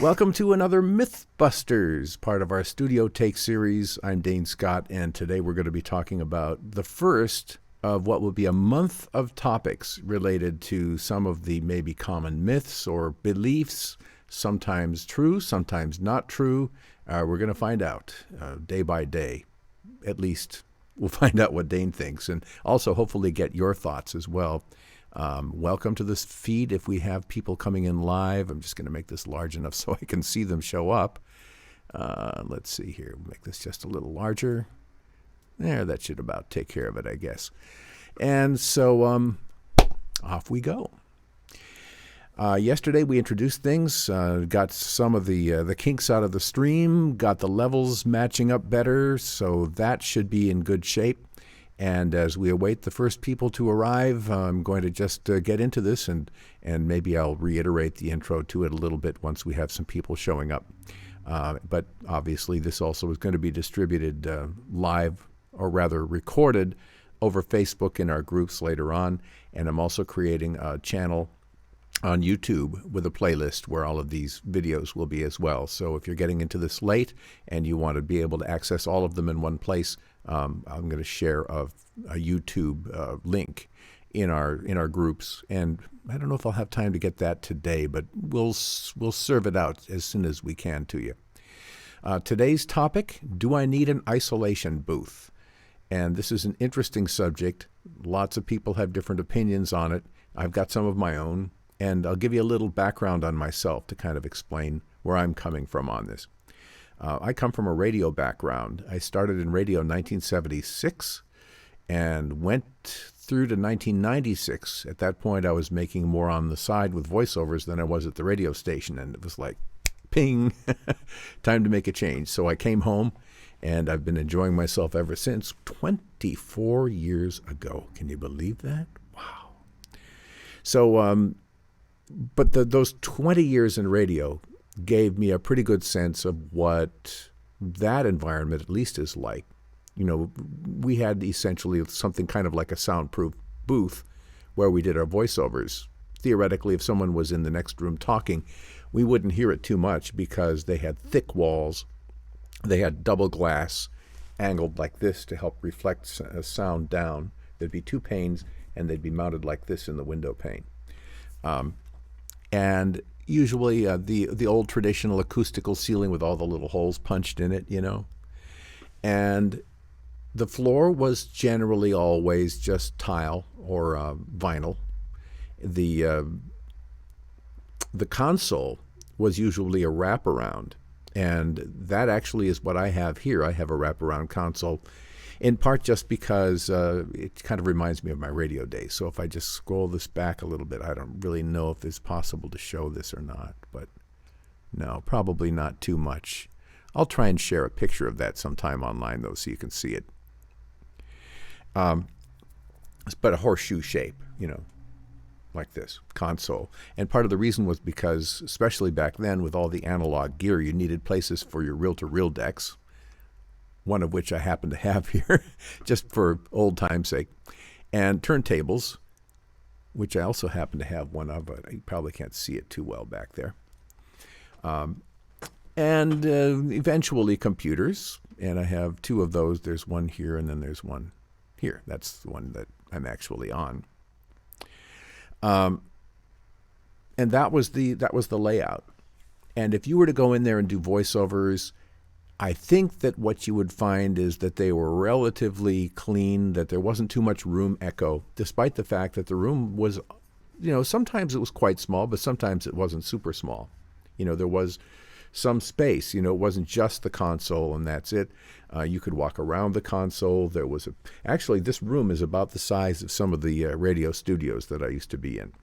Welcome to another MythBusters, part of our Studio Take series. I'm Dane Scott, and today we're going to be talking about the first of what will be a month of topics related to some of the maybe common myths or beliefs, sometimes true, sometimes not true. We're going to find out day by day. At least we'll find out what Dane thinks, and also hopefully get your thoughts as well. Welcome to this feed. If we have people coming in live, I'm just going to make this large enough so I can see them show up. Let's see here. Make this just a little larger. There, that should about take care of it, I guess. And so off we go. Yesterday we introduced things, got some of the kinks out of the stream, got the levels matching up better, so that should be in good shape. And as we await the first people to arrive, I'm going to just get into this, and maybe I'll reiterate the intro to it a little bit once we have some people showing up. But obviously this also is going to be distributed live, or rather recorded, over Facebook in our groups later on. And I'm also creating a channel on YouTube with a playlist where all of these videos will be as well. So if you're getting into this late and you want to be able to access all of them in one place, I'm going to share a YouTube link in our groups, and I don't know if I'll have time to get that today, but we'll serve it out as soon as we can to you. Today's topic: do I need an isolation booth? And this is an interesting subject. Lots of people have different opinions on it. I've got some of my own, and I'll give you a little background on myself to kind of explain where I'm coming from on this. I come from a radio background. I started in radio in 1976 and went through to 1996. At that point, I was making more on the side with voiceovers than I was at the radio station, and it was like, ping, time to make a change. So I came home, and I've been enjoying myself ever since. 24 years ago. Can you believe that? Wow. So, but those 20 years in radio gave me a pretty good sense of what that environment at least is like. You know, we had essentially something kind of like a soundproof booth where we did our voiceovers. Theoretically, if someone was in the next room talking, we wouldn't hear it too much because they had thick walls. They had double glass angled like this to help reflect sound down. There'd be two panes, and they'd be mounted like this in the window pane. And usually the old traditional acoustical ceiling with all the little holes punched in it, you know. And the floor was generally always just tile or vinyl. The console was usually a wraparound, and that actually is what I have here. I have a wraparound console, in part just because it kind of reminds me of my radio days. So if I just scroll this back a little bit, I don't really know if it's possible to show this or not, but no, probably not too much. I'll try and share a picture of that sometime online, though, so you can see it. But a horseshoe shape, you know, like this, console. And part of the reason was because, especially back then with all the analog gear, you needed places for your reel-to-reel decks, one of which I happen to have here, just for old time's sake, and turntables, which I also happen to have one of, but you probably can't see it too well back there. And eventually computers, and I have two of those. There's one here, and then there's one here. That's the one that I'm actually on. And that was the layout. And if you were to go in there and do voiceovers, I think that what you would find is that they were relatively clean, that there wasn't too much room echo, despite the fact that the room was, you know, sometimes it was quite small, but sometimes it wasn't super small. You know, there was some space. You know, it wasn't just the console and that's it. You could walk around the console. There was actually, this room is about the size of some of the radio studios that I used to be in.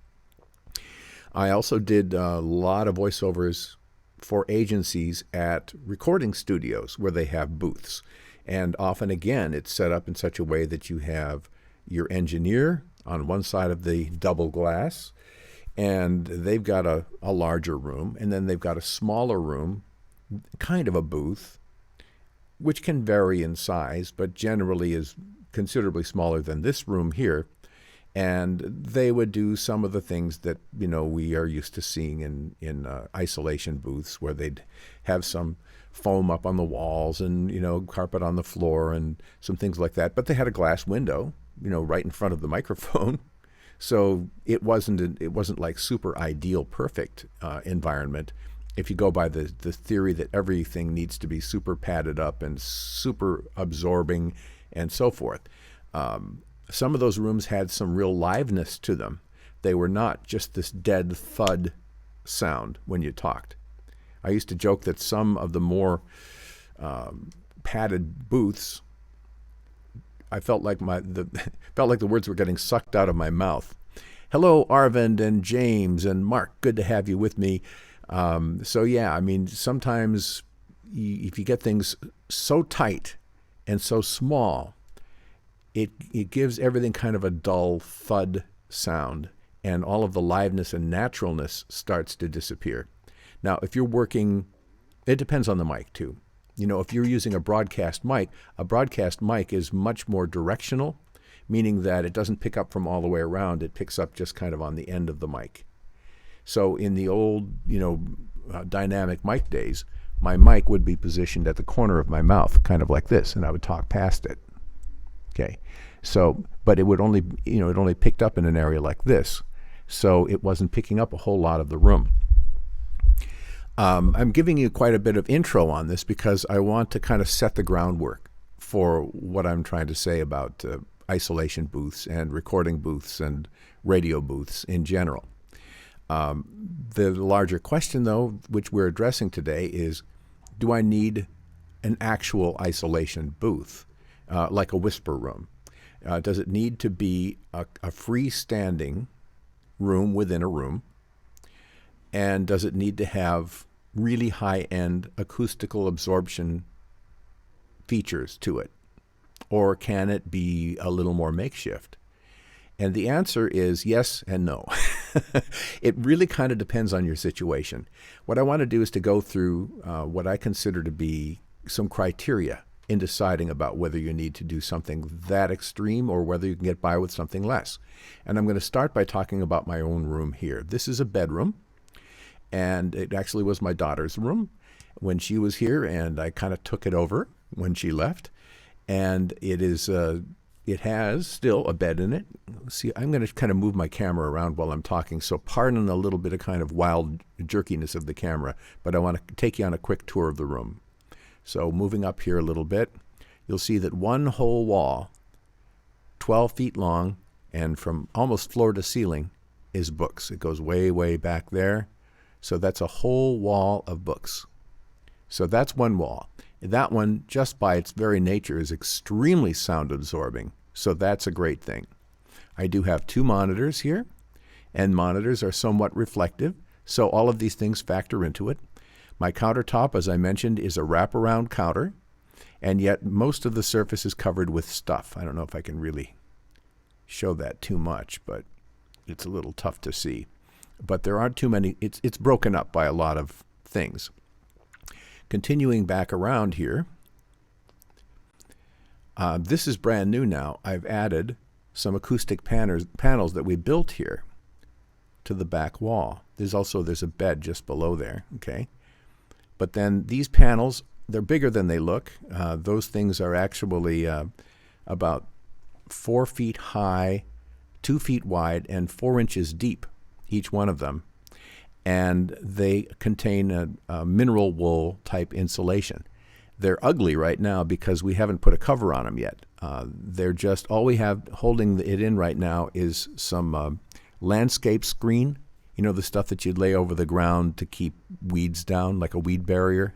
I also did a lot of voiceovers for agencies at recording studios where they have booths. And often, again, it's set up in such a way that you have your engineer on one side of the double glass, and they've got a larger room, and then they've got a smaller room, kind of a booth, which can vary in size, but generally is considerably smaller than this room here. And they would do some of the things that, we are used to seeing in isolation booths, where they'd have some foam up on the walls and, carpet on the floor and some things like that. But they had a glass window, right in front of the microphone. So it wasn't like super ideal, perfect environment. If you go by the theory that everything needs to be super padded up and super absorbing and so forth. Some of those rooms had some real liveness to them. They were not just this dead thud sound when you talked. I used to joke that some of the more padded booths, I felt like the words were getting sucked out of my mouth. Hello, Arvind and James and Mark. Good to have you with me. Sometimes if you get things so tight and so small, it gives everything kind of a dull thud sound, and all of the liveness and naturalness starts to disappear. Now, if you're working, it depends on the mic too. If you're using a broadcast mic is much more directional, meaning that it doesn't pick up from all the way around. It picks up just kind of on the end of the mic. So in the old, dynamic mic days, my mic would be positioned at the corner of my mouth, kind of like this, and I would talk past it. Okay. So, but it would only, it only picked up in an area like this. So it wasn't picking up a whole lot of the room. I'm giving you quite a bit of intro on this because I want to kind of set the groundwork for what I'm trying to say about isolation booths and recording booths and radio booths in general. The larger question, though, which we're addressing today is, do I need an actual isolation booth, like a whisper room? Does it need to be a freestanding room within a room? And does it need to have really high-end acoustical absorption features to it? Or can it be a little more makeshift? And the answer is yes and no. It really kind of depends on your situation. What I want to do is to go through what I consider to be some criteria in deciding about whether you need to do something that extreme or whether you can get by with something less. And I'm going to start by talking about my own room here. This is a bedroom, and it actually was my daughter's room when she was here, and I kind of took it over when she left. And it has still a bed in it. See, I'm going to kind of move my camera around while I'm talking, so pardon a little bit of kind of wild jerkiness of the camera, but I want to take you on a quick tour of the room. So moving up here a little bit, you'll see that one whole wall, 12 feet long, and from almost floor to ceiling, is books. It goes way, way back there. So that's a whole wall of books. So that's one wall. That one, just by its very nature, is extremely sound absorbing. So that's a great thing. I do have two monitors here, and monitors are somewhat reflective. So all of these things factor into it. My countertop, as I mentioned, is a wraparound counter, and yet most of the surface is covered with stuff. I don't know if I can really show that too much, but it's a little tough to see. But there aren't too many. It's broken up by a lot of things. Continuing back around here, this is brand new now. I've added some acoustic panels that we built here to the back wall. There's a bed just below there, okay? But then these panels, they're bigger than they look. Those things are actually about 4 feet high, 2 feet wide, and 4 inches deep, each one of them. And they contain a mineral wool type insulation. They're ugly right now because we haven't put a cover on them yet. They're just, all we have holding it in right now is some landscape screen. You know, the stuff that you'd lay over the ground to keep weeds down, like a weed barrier.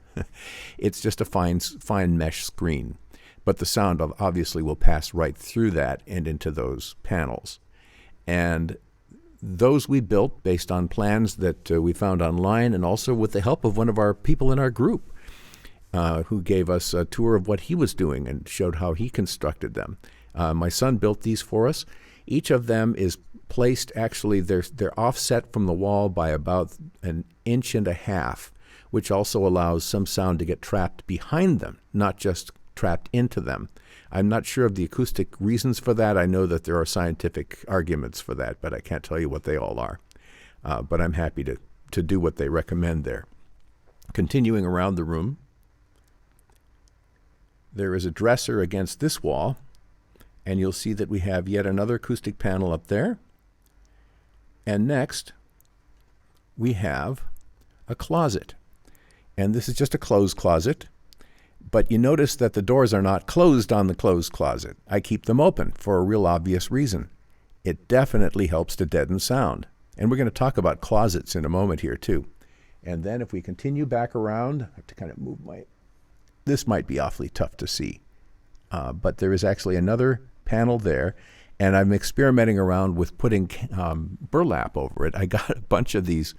It's just a fine mesh screen. But the sound obviously will pass right through that and into those panels. And those we built based on plans that we found online, and also with the help of one of our people in our group who gave us a tour of what he was doing and showed how he constructed them. My son built these for us. Each of them is placed, actually, they're offset from the wall by about 1.5 inches, which also allows some sound to get trapped behind them, not just trapped into them. I'm not sure of the acoustic reasons for that. I know that there are scientific arguments for that, but I can't tell you what they all are. But I'm happy to do what they recommend there. Continuing around the room, there is a dresser against this wall, and you'll see that we have yet another acoustic panel up there. And next, we have a closet. And this is just a closed closet, but you notice that the doors are not closed on the closed closet. I keep them open for a real obvious reason. It definitely helps to deaden sound. And we're going to talk about closets in a moment here too. And then if we continue back around, I have to kind of move this might be awfully tough to see, but there is actually another panel there, and I'm experimenting around with putting burlap over it. I got a bunch of these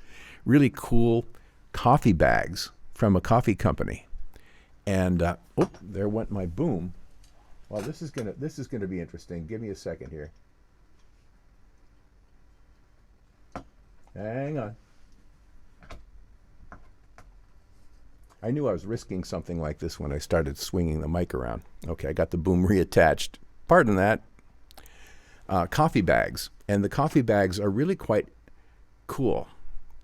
really cool coffee bags from a coffee company, and there went my boom. Well, this is gonna be interesting. Give me a second here. Hang on. I knew I was risking something like this when I started swinging the mic around. Okay, I got the boom reattached. Pardon that. Coffee bags, and the coffee bags are really quite cool.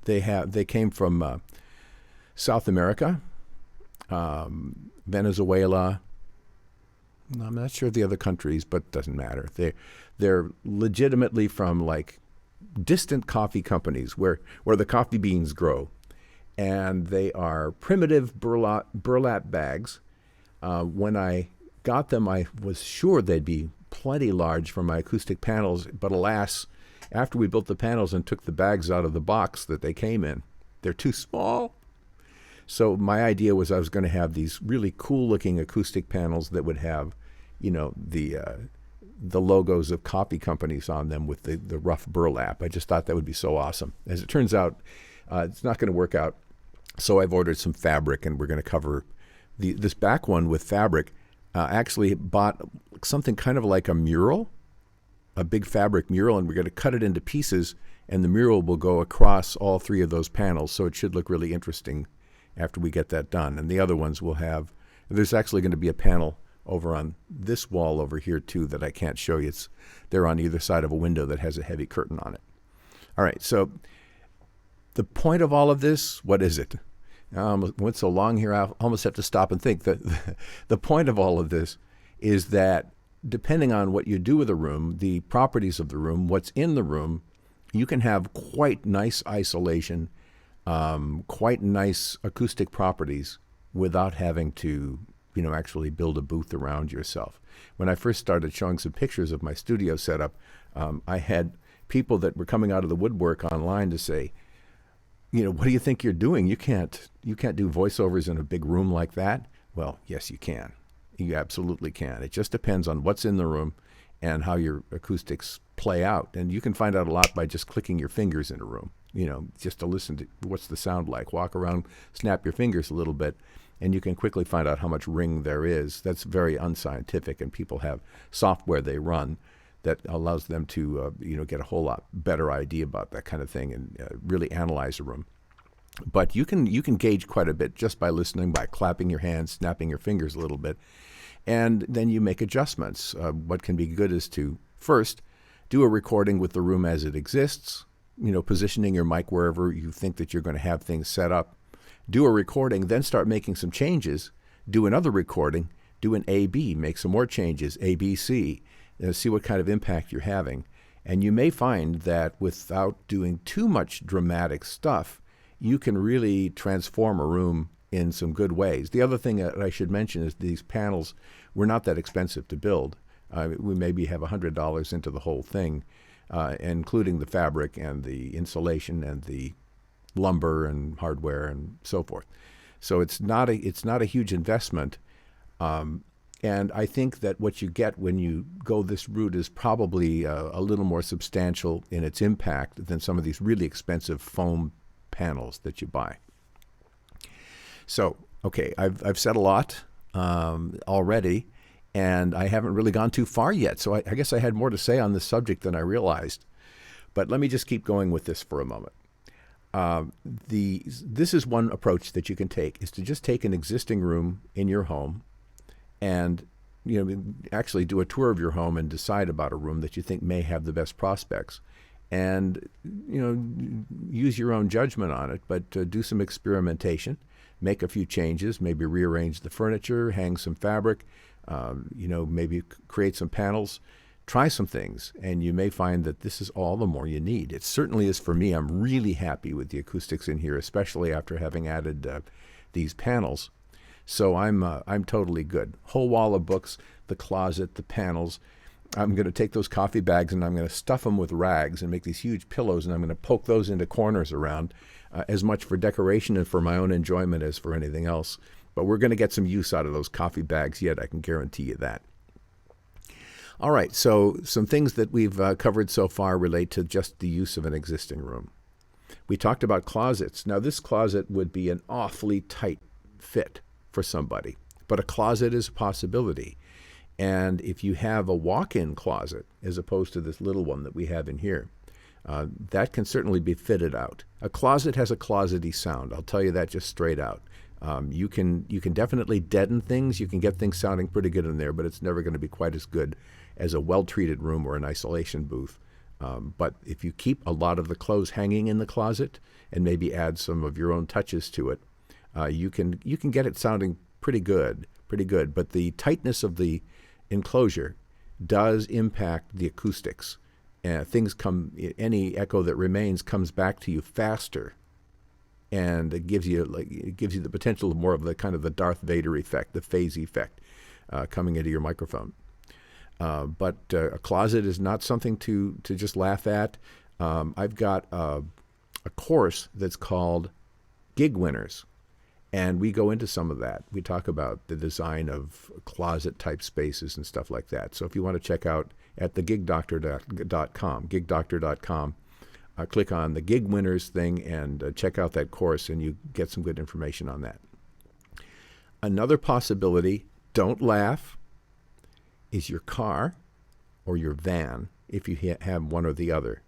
They came from South America, Venezuela. I'm not sure of the other countries, but it doesn't matter. They're legitimately from like distant coffee companies where the coffee beans grow. And they are primitive burlap bags. When I got them, I was sure they'd be plenty large for my acoustic panels, but alas, after we built the panels and took the bags out of the box that they came in, they're too small. So my idea was I was going to have these really cool-looking acoustic panels that would have, the logos of coffee companies on them with the rough burlap. I just thought that would be so awesome. As it turns out, it's not going to work out. So I've ordered some fabric, and we're going to cover this back one with fabric. Actually bought something kind of like a mural, a big fabric mural, and we're going to cut it into pieces, and the mural will go across all three of those panels, so it should look really interesting after we get that done. And the other ones will have, there's actually going to be a panel over on this wall over here too that I can't show you. They're on either side of a window that has a heavy curtain on it. All right, so the point of all of this, what is it? I went so long here, I almost have to stop and think. The point of all of this is that depending on what you do with a room, the properties of the room, what's in the room, you can have quite nice isolation, quite nice acoustic properties without having to, actually build a booth around yourself. When I first started showing some pictures of my studio setup, I had people that were coming out of the woodwork online to say, what do you think you're doing? You can't do voiceovers in a big room like that. Well, yes, you can. You absolutely can. It just depends on what's in the room and how your acoustics play out. And you can find out a lot by just clicking your fingers in a room, just to listen to what's the sound like. Walk around, snap your fingers a little bit, and you can quickly find out how much ring there is. That's very unscientific, and people have software they run that allows them to get a whole lot better idea about that kind of thing and really analyze a room. But you can gauge quite a bit just by listening, by clapping your hands, snapping your fingers a little bit, and then you make adjustments. What can be good is to first do a recording with the room as it exists, positioning your mic wherever you think that you're going to have things set up. Do a recording, then start making some changes. Do another recording, do an A-B, make some more changes, A-B-C. See what kind of impact you're having. And you may find that without doing too much dramatic stuff, you can really transform a room in some good ways. The other thing that I should mention is these panels were not that expensive to build. We maybe have $100 into the whole thing, including the fabric and the insulation and the lumber and hardware and so forth. So it's not a huge investment. And I think that what you get when you go this route is probably a little more substantial in its impact than some of these really expensive foam panels that you buy. So, okay, I've said a lot already, and I haven't really gone too far yet. So I guess I had more to say on this subject than I realized. But let me just keep going with this for a moment. This is one approach that you can take, is to just take an existing room in your home and actually do a tour of your home and decide about a room that you think may have the best prospects, and use your own judgment on it, but do some experimentation, make a few changes, maybe rearrange the furniture, hang some fabric, maybe create some panels, try some things, and you may find that this is all the more you need. It certainly is for me. I'm really happy with the acoustics in here, especially after having added these panels. So I'm totally good. Whole wall of books, the closet, the panels. I'm going to take those coffee bags and I'm going to stuff them with rags and make these huge pillows, and I'm going to poke those into corners around, as much for decoration and for my own enjoyment as for anything else. But we're going to get some use out of those coffee bags yet, I can guarantee you that. All right, so some things that we've covered so far relate to just the use of an existing room. We talked about closets. Now, this closet would be an awfully tight fit for somebody, but a closet is a possibility. And if you have a walk-in closet, as opposed to this little one that we have in here, that can certainly be fitted out. A closet has a closet-y sound. I'll tell you that just straight out. You can definitely deaden things. You can get things sounding pretty good in there, but it's never going to be quite as good as a well-treated room or an isolation booth. But if you keep a lot of the clothes hanging in the closet and maybe add some of your own touches to it, you can get it sounding pretty good. But the tightness of the enclosure does impact the acoustics. Any echo that remains comes back to you faster, and it gives you the potential of more of the kind of the Darth Vader effect, the phase effect, coming into your microphone. But a closet is not something to just laugh at. I've got a course that's called Gig Winners, and we go into some of that. We talk about the design of closet-type spaces and stuff like that. So if you want to check out at thegigdoctor.com, click on the Gig Winners thing and check out that course, and you get some good information on that. Another possibility, don't laugh, is your car or your van, if you have one or the other.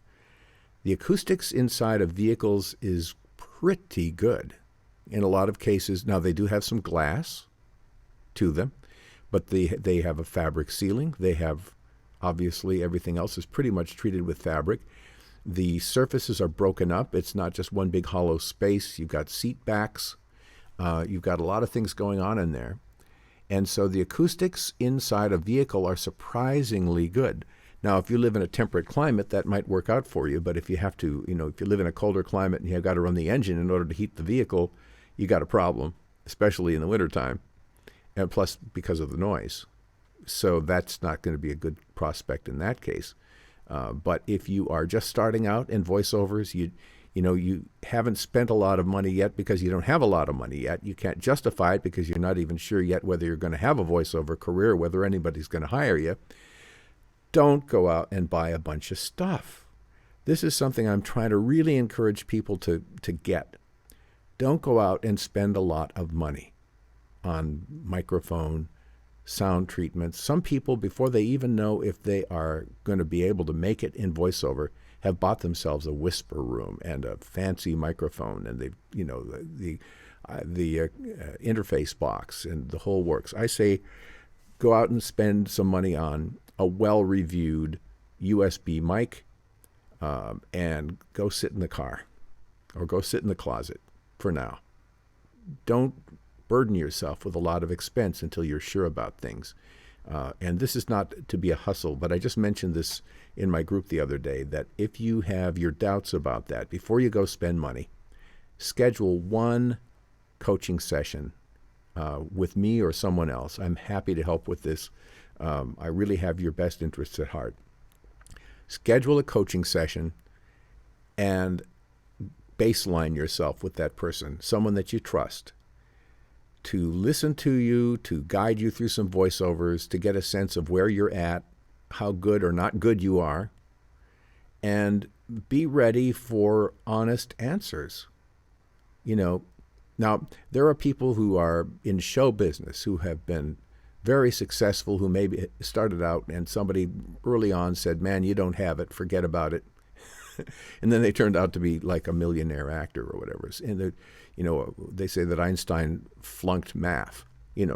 The acoustics inside of vehicles is pretty good in a lot of cases. Now, they do have some glass to them, but they have a fabric ceiling. They have, obviously, everything else is pretty much treated with fabric. The surfaces are broken up. It's not just one big hollow space. You've got seat backs. You've got a lot of things going on in there. And so the acoustics inside a vehicle are surprisingly good. Now, if you live in a temperate climate, that might work out for you. But if you have to, if you live in a colder climate and you've got to run the engine in order to heat the vehicle, you got a problem, especially in the wintertime. And plus, because of the noise. So that's not going to be a good prospect in that case. But if you are just starting out in voiceovers, you haven't spent a lot of money yet because you don't have a lot of money yet. You can't justify it because you're not even sure yet whether you're going to have a voiceover career, whether anybody's going to hire you. Don't go out and buy a bunch of stuff. This is something I'm trying to really encourage people to get. Don't go out and spend a lot of money on microphone, sound treatments. Some people, before they even know if they are going to be able to make it in voiceover, have bought themselves a whisper room and a fancy microphone and the interface box and the whole works. I say go out and spend some money on a well-reviewed USB mic, and go sit in the car or go sit in the closet for now. Don't burden yourself with a lot of expense until you're sure about things. And this is not to be a hustle, but I just mentioned this in my group the other day, that if you have your doubts about that, before you go spend money, schedule one coaching session with me or someone else. I'm happy to help with this. I really have your best interests at heart. Schedule a coaching session and baseline yourself with that person, someone that you trust, to listen to you, to guide you through some voiceovers, to get a sense of where you're at, how good or not good you are, and be ready for honest answers. Now, there are people who are in show business who have been very successful, who maybe started out and somebody early on said, man, you don't have it, forget about it. And then they turned out to be like a millionaire actor or whatever. And they say that Einstein flunked math.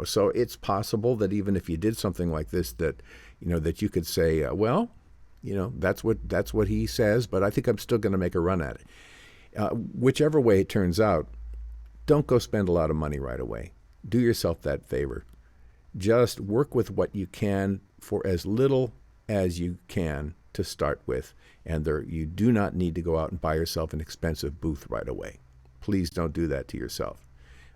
So it's possible that even if you did something like this, that that you could say, well, that's what he says, but I think I'm still going to make a run at it. Whichever way it turns out, don't go spend a lot of money right away. Do yourself that favor. Just work with what you can for as little as you can to start with, and you do not need to go out and buy yourself an expensive booth right away. Please don't do that to yourself.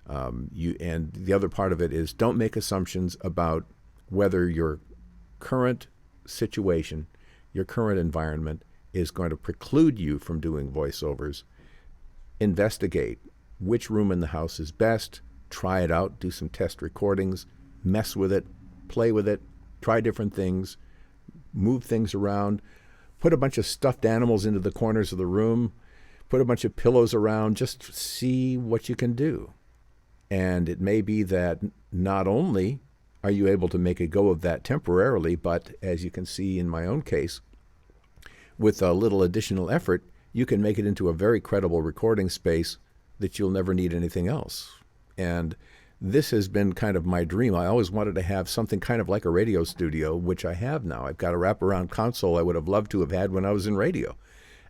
And the other part of it is, don't make assumptions about whether your current situation, your current environment is going to preclude you from doing voiceovers. Investigate which room in the house is best, try it out, do some test recordings, mess with it, play with it, try different things, move things around, put a bunch of stuffed animals into the corners of the room, put a bunch of pillows around, just see what you can do. And it may be that not only are you able to make a go of that temporarily, but as you can see in my own case, with a little additional effort, you can make it into a very credible recording space that you'll never need anything else. And this has been kind of my dream. I always wanted to have something kind of like a radio studio, which I have now. I've got a wraparound console I would have loved to have had when I was in radio.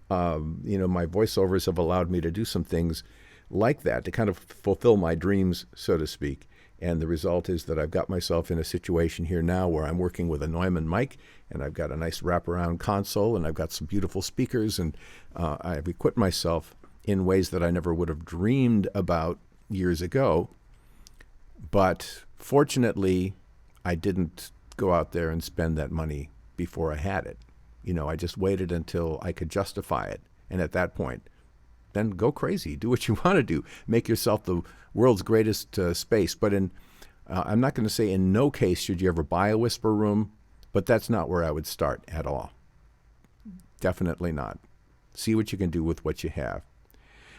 My voiceovers have allowed me to do some things like that, to kind of fulfill my dreams, so to speak. And the result is that I've got myself in a situation here now where I'm working with a Neumann mic, and I've got a nice wraparound console, and I've got some beautiful speakers, and I've equipped myself in ways that I never would have dreamed about years ago. But fortunately, I didn't go out there and spend that money before I had it. I just waited until I could justify it. And at that point, then go crazy. Do what you want to do. Make yourself the world's greatest space. But I'm not going to say in no case should you ever buy a whisper room, but that's not where I would start at all. Definitely not. See what you can do with what you have.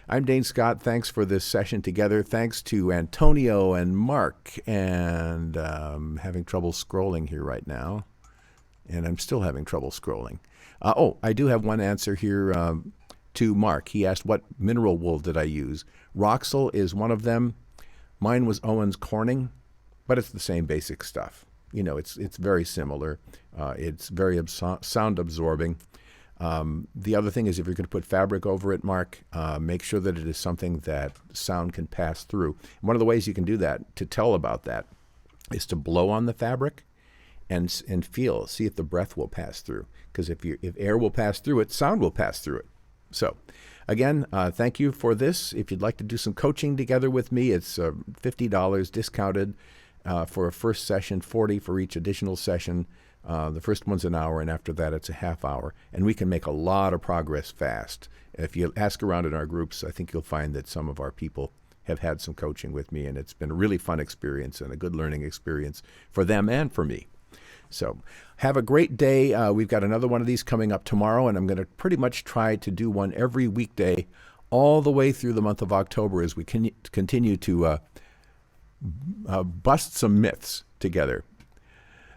I'm Dane Scott. Thanks for this session together. Thanks to Antonio and Mark. And having trouble scrolling here right now. And I'm still having trouble scrolling. I do have one answer here to Mark. He asked, what mineral wool did I use? Roxel is one of them. Mine was Owens Corning, but it's the same basic stuff. It's very similar. It's very sound absorbing. The other thing is, if you're going to put fabric over it, Mark, make sure that it is something that sound can pass through. One of the ways you can do that, to tell about that, is to blow on the fabric and see if the breath will pass through. Because if air will pass through it, sound will pass through it. So, again, thank you for this. If you'd like to do some coaching together with me, it's $50 discounted for a first session, $40 for each additional session. The first one's an hour, and after that it's a half hour. And we can make a lot of progress fast. If you ask around in our groups, I think you'll find that some of our people have had some coaching with me, and it's been a really fun experience and a good learning experience for them and for me. So have a great day. We've got another one of these coming up tomorrow, and I'm going to pretty much try to do one every weekday all the way through the month of October as we continue to bust some myths together.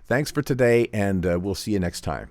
Thanks for today, and we'll see you next time.